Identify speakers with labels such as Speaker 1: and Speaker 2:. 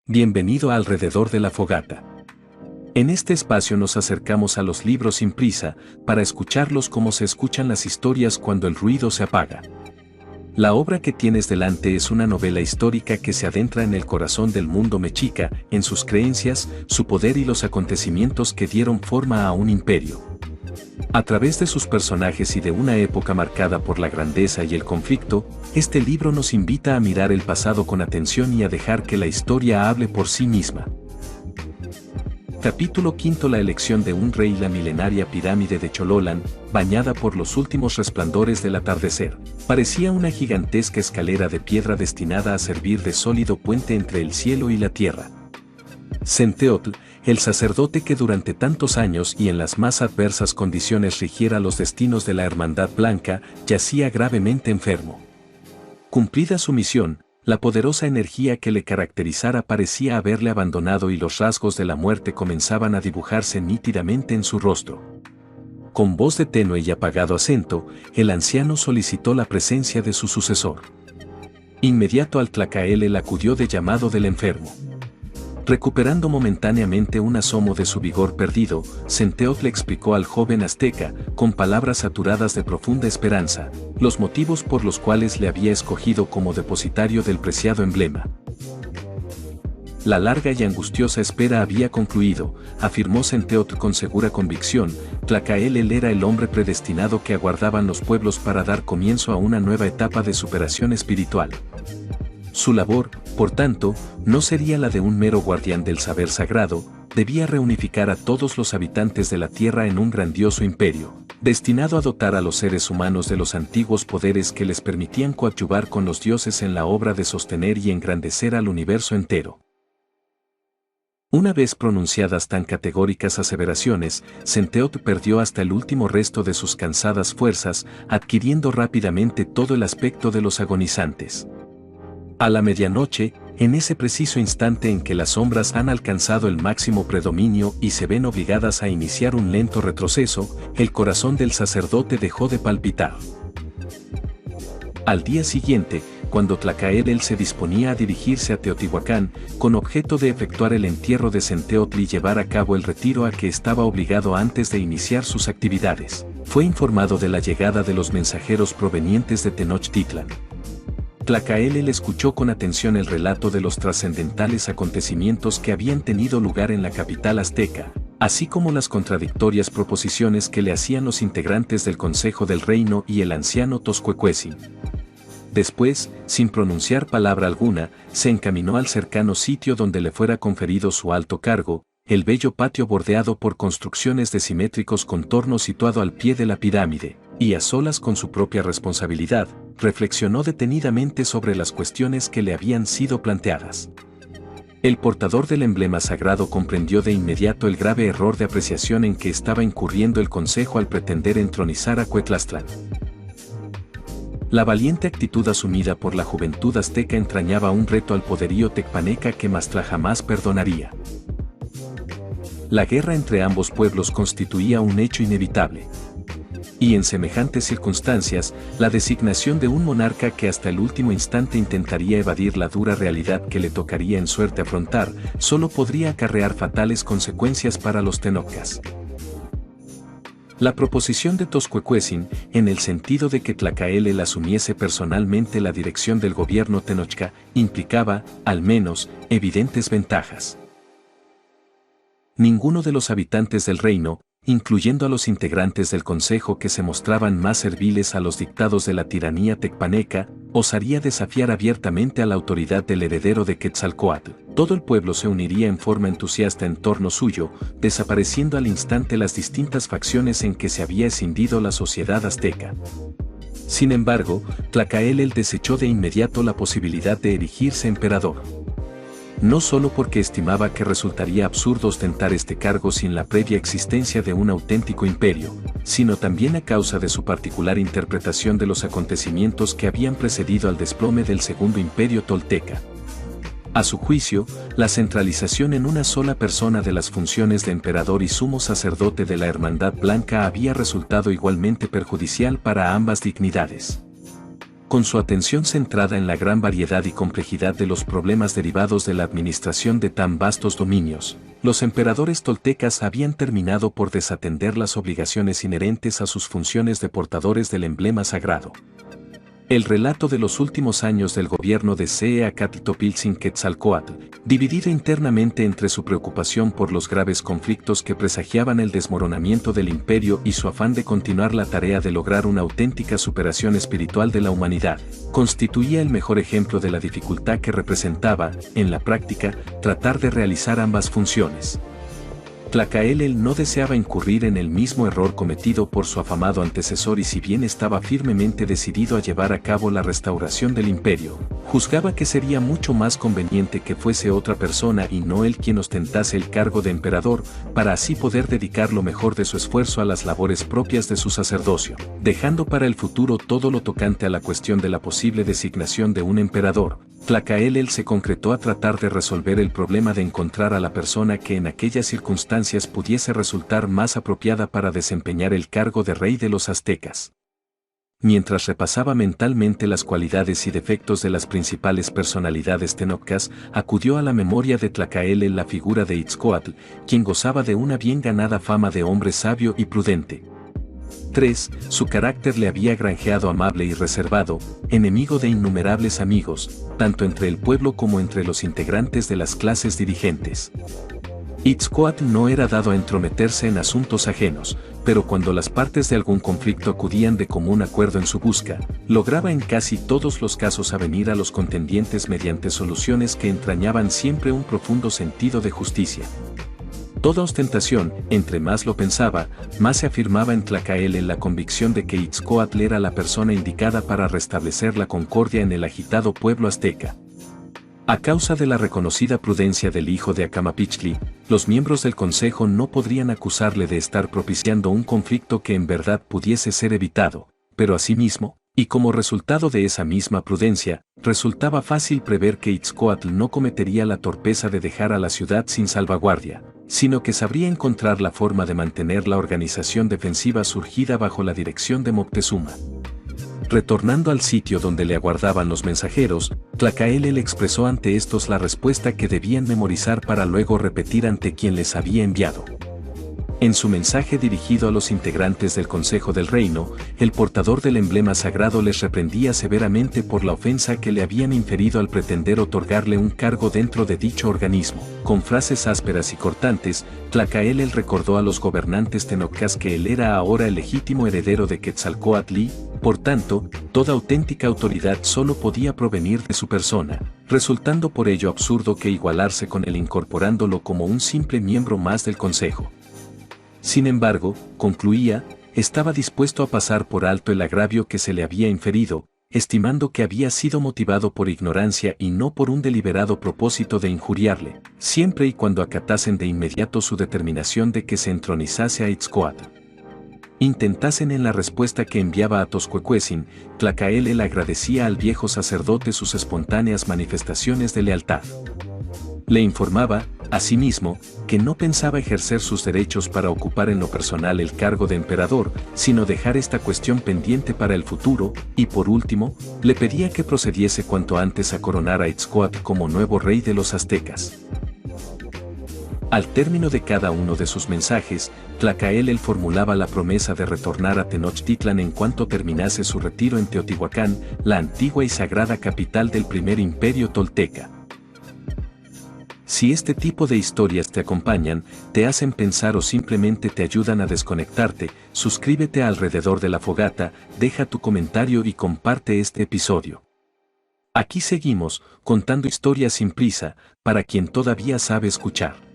Speaker 1: Bienvenido a Alrededor de la Fogata. En este espacio nos acercamos a los libros sin prisa, para escucharlos como se escuchan las historias cuando el ruido se apaga. La obra que tienes delante es una novela histórica que se adentra en el corazón del mundo mexica, en sus creencias, su poder y los acontecimientos que dieron forma a un imperio. A través de sus personajes y de una época marcada por la grandeza y el conflicto, este libro nos invita a mirar el pasado con atención y a dejar que la historia hable por sí misma. Capítulo V. La elección de un rey. La milenaria pirámide de Chololán, bañada por los últimos resplandores del atardecer, parecía una gigantesca escalera de piedra destinada a servir de sólido puente entre el cielo y la tierra. Centeotl, el sacerdote que durante tantos años y en las más adversas condiciones rigiera los destinos de la Hermandad Blanca, yacía gravemente enfermo. Cumplida su misión, la poderosa energía que le caracterizara parecía haberle abandonado y los rasgos de la muerte comenzaban a dibujarse nítidamente en su rostro. Con voz de tenue y apagado acento, el anciano solicitó la presencia de su sucesor. Inmediato al Tlacaelel acudió de llamado del enfermo. Recuperando momentáneamente un asomo de su vigor perdido, Centeotl le explicó al joven azteca, con palabras saturadas de profunda esperanza, los motivos por los cuales le había escogido como depositario del preciado emblema. La larga y angustiosa espera había concluido, afirmó Centeotl con segura convicción. Tlacaelel era el hombre predestinado que aguardaban los pueblos para dar comienzo a una nueva etapa de superación espiritual. Su labor, por tanto, no sería la de un mero guardián del saber sagrado, debía reunificar a todos los habitantes de la tierra en un grandioso imperio, destinado a dotar a los seres humanos de los antiguos poderes que les permitían coadyuvar con los dioses en la obra de sostener y engrandecer al universo entero. Una vez pronunciadas tan categóricas aseveraciones, Centeotl perdió hasta el último resto de sus cansadas fuerzas, adquiriendo rápidamente todo el aspecto de los agonizantes. A la medianoche, en ese preciso instante en que las sombras han alcanzado el máximo predominio y se ven obligadas a iniciar un lento retroceso, el corazón del sacerdote dejó de palpitar. Al día siguiente, cuando Tlacaelel se disponía a dirigirse a Teotihuacán, con objeto de efectuar el entierro de Centeotl y llevar a cabo el retiro a que estaba obligado antes de iniciar sus actividades, fue informado de la llegada de los mensajeros provenientes de Tenochtitlan. Tlacaelel escuchó con atención el relato de los trascendentales acontecimientos que habían tenido lugar en la capital azteca, así como las contradictorias proposiciones que le hacían los integrantes del Consejo del Reino y el anciano Toscuecuetzin. Después, sin pronunciar palabra alguna, se encaminó al cercano sitio donde le fuera conferido su alto cargo, el bello patio bordeado por construcciones de simétricos contornos situado al pie de la pirámide, y a solas con su propia responsabilidad, reflexionó detenidamente sobre las cuestiones que le habían sido planteadas. El portador del emblema sagrado comprendió de inmediato el grave error de apreciación en que estaba incurriendo el consejo al pretender entronizar a Cuetlaxtlán. La valiente actitud asumida por la juventud azteca entrañaba un reto al poderío tecpaneca que Mastla jamás perdonaría. La guerra entre ambos pueblos constituía un hecho inevitable. Y en semejantes circunstancias, la designación de un monarca que hasta el último instante intentaría evadir la dura realidad que le tocaría en suerte afrontar, solo podría acarrear fatales consecuencias para los tenocas. La proposición de Toscuecuetzin, en el sentido de que Tlacaelel asumiese personalmente la dirección del gobierno tenochca, implicaba, al menos, evidentes ventajas. Ninguno de los habitantes del reino, incluyendo a los integrantes del consejo que se mostraban más serviles a los dictados de la tiranía tecpaneca, osaría desafiar abiertamente a la autoridad del heredero de Quetzalcóatl. Todo el pueblo se uniría en forma entusiasta en torno suyo, desapareciendo al instante las distintas facciones en que se había escindido la sociedad azteca. Sin embargo, Tlacaelel desechó de inmediato la posibilidad de erigirse emperador. No solo porque estimaba que resultaría absurdo ostentar este cargo sin la previa existencia de un auténtico imperio, sino también a causa de su particular interpretación de los acontecimientos que habían precedido al desplome del Segundo Imperio Tolteca. A su juicio, la centralización en una sola persona de las funciones de emperador y sumo sacerdote de la Hermandad Blanca había resultado igualmente perjudicial para ambas dignidades. con su atención centrada en la gran variedad y complejidad de los problemas derivados de la administración de tan vastos dominios, los emperadores toltecas habían terminado por desatender las obligaciones inherentes a sus funciones de portadores del emblema sagrado. El relato de los últimos años del gobierno de Seacatitopiltzin Quetzalcóatl, dividido internamente entre su preocupación por los graves conflictos que presagiaban el desmoronamiento del imperio y su afán de continuar la tarea de lograr una auténtica superación espiritual de la humanidad, constituía el mejor ejemplo de la dificultad que representaba, en la práctica, tratar de realizar ambas funciones. Tlacaelel no deseaba incurrir en el mismo error cometido por su afamado antecesor y si bien estaba firmemente decidido a llevar a cabo la restauración del imperio, juzgaba que sería mucho más conveniente que fuese otra persona y no él quien ostentase el cargo de emperador, para así poder dedicar lo mejor de su esfuerzo a las labores propias de su sacerdocio, dejando para el futuro todo lo tocante a la cuestión de la posible designación de un emperador. Tlacaelel se concretó a tratar de resolver el problema de encontrar a la persona que en aquellas circunstancias pudiese resultar más apropiada para desempeñar el cargo de rey de los aztecas. Mientras repasaba mentalmente las cualidades y defectos de las principales personalidades tenocas, acudió a la memoria de Tlacaelel la figura de Itzcoatl, quien gozaba de una bien ganada fama de hombre sabio y prudente. 3. Su carácter le había granjeado amable y reservado, enemigo de innumerables amigos, tanto entre el pueblo como entre los integrantes de las clases dirigentes. Itzcoatl no era dado a entrometerse en asuntos ajenos, pero cuando las partes de algún conflicto acudían de común acuerdo en su busca, lograba en casi todos los casos avenir a los contendientes mediante soluciones que entrañaban siempre un profundo sentido de justicia. Toda ostentación, entre más lo pensaba, más se afirmaba en Tlacaelel la convicción de que Itzcoatl era la persona indicada para restablecer la concordia en el agitado pueblo azteca. A causa de la reconocida prudencia del hijo de Acamapichtli, los miembros del consejo no podrían acusarle de estar propiciando un conflicto que en verdad pudiese ser evitado, pero asimismo, y como resultado de esa misma prudencia, resultaba fácil prever que Itzcoatl no cometería la torpeza de dejar a la ciudad sin salvaguardia, sino que sabría encontrar la forma de mantener la organización defensiva surgida bajo la dirección de Moctezuma. Retornando al sitio donde le aguardaban los mensajeros, Tlacaelel expresó ante estos la respuesta que debían memorizar para luego repetir ante quien les había enviado. En su mensaje dirigido a los integrantes del Consejo del Reino, el portador del emblema sagrado les reprendía severamente por la ofensa que le habían inferido al pretender otorgarle un cargo dentro de dicho organismo. Con frases ásperas y cortantes, Tlacaelel recordó a los gobernantes tenocas que él era ahora el legítimo heredero de Quetzalcóatl y, por tanto, toda auténtica autoridad solo podía provenir de su persona, resultando por ello absurdo que igualarse con él incorporándolo como un simple miembro más del Consejo. Sin embargo, concluía, estaba dispuesto a pasar por alto el agravio que se le había inferido, estimando que había sido motivado por ignorancia y no por un deliberado propósito de injuriarle, siempre y cuando acatasen de inmediato su determinación de que se entronizase a Itzcoatl. Intentasen en la respuesta que enviaba a Toscuecuetzin, Tlacaelel agradecía al viejo sacerdote sus espontáneas manifestaciones de lealtad. Le informaba, asimismo, que no pensaba ejercer sus derechos para ocupar en lo personal el cargo de emperador, sino dejar esta cuestión pendiente para el futuro, y por último, le pedía que procediese cuanto antes a coronar a Itzcoatl como nuevo rey de los aztecas. Al término de cada uno de sus mensajes, Tlacaelel formulaba la promesa de retornar a Tenochtitlan en cuanto terminase su retiro en Teotihuacán, la antigua y sagrada capital del primer imperio tolteca. Si este tipo de historias te acompañan, te hacen pensar o simplemente te ayudan a desconectarte, suscríbete a Alrededor de la Fogata, deja tu comentario y comparte este episodio. Aquí seguimos, contando historias sin prisa, para quien todavía sabe escuchar.